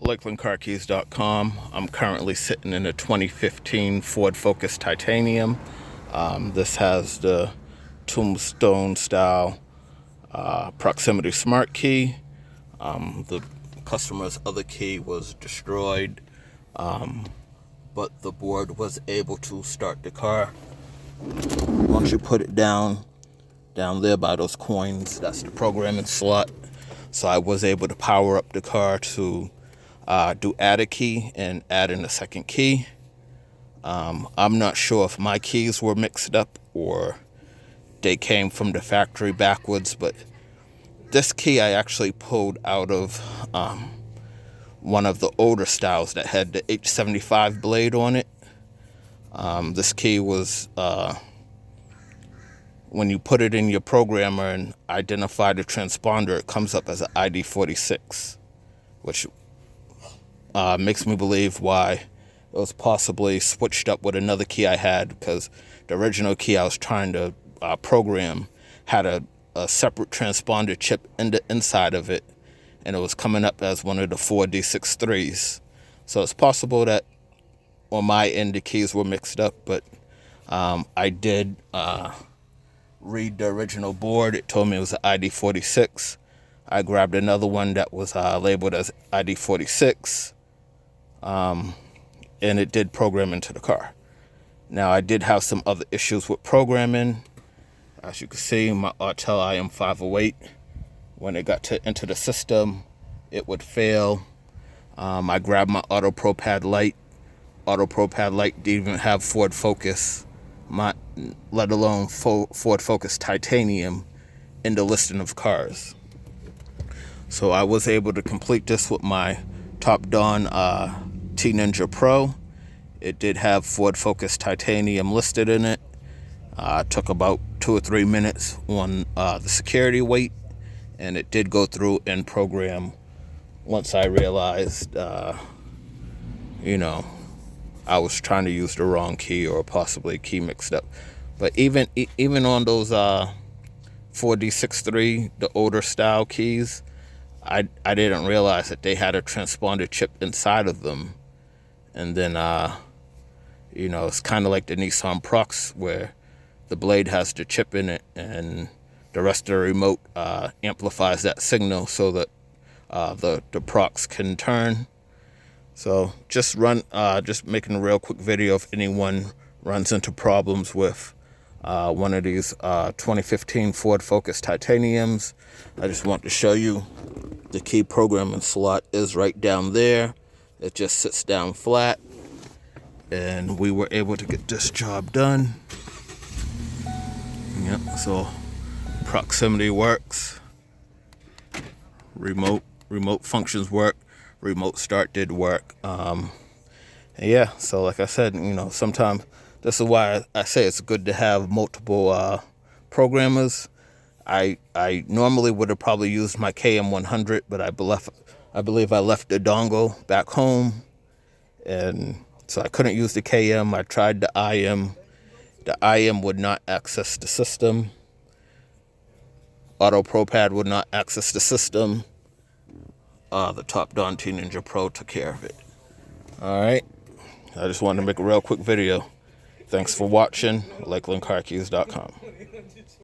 LakelandCarKeys.com. I'm currently sitting in a 2015 Ford Focus Titanium. This has the tombstone style proximity smart key. The customer's other key was destroyed, but the board was able to start the car. Once you put it down there by those coins, that's the programming slot. So I was able to power up the car to do add a key and add in a second key. I'm not sure if my keys were mixed up or they came from the factory backwards, but this key I actually pulled out of one of the older styles that had the H75 blade on it. This key was, when you put it in your programmer and identify the transponder, it comes up as an ID46, which makes me believe why it was possibly switched up with another key I had, because the original key I was trying to program had a separate transponder chip in the inside of it, and it was coming up as one of the 4 D63s. So it's possible that on my end the keys were mixed up, but I did read the original board. It told me it was an ID46. I grabbed another one that was labeled as ID46, and it did program into the car. Now, I did have some other issues with programming. As you can see, my Autel IM508, when it got into the system, it would fail. I grabbed my Auto Pro Pad Lite. Auto Pro Pad Lite didn't even have Ford Focus, let alone Ford Focus Titanium in the listing of cars. So I was able to complete this with my Top Dawn T Ninja Pro. It did have Ford Focus Titanium listed in it. It took about 2 or 3 minutes on the security wait, and it did go through and program once I realized, I was trying to use the wrong key or possibly a key mixed up. But even on those 4D63, the older style keys, I didn't realize that they had a transponder chip inside of them. And then, it's kind of like the Nissan Prox, where the blade has the chip in it and the rest of the remote amplifies that signal so that the Prox can turn. So just making a real quick video if anyone runs into problems with one of these 2015 Ford Focus Titaniums. I just want to show you the key programming slot is right down there. It just sits down flat, and we were able to get this job done. Yep, so proximity works, remote functions work, remote start did work. Yeah, so like I said, sometimes this is why I say it's good to have multiple programmers. I normally would have probably used my KM100, but I believe I left the dongle back home, and so I couldn't use the KM. I tried the IM. The IM would not access the system. Auto Pro Pad would not access the system. The Top Dawn T Ninja Pro took care of it. All right. I just wanted to make a real quick video. Thanks for watching. LakelandCarKeys.com.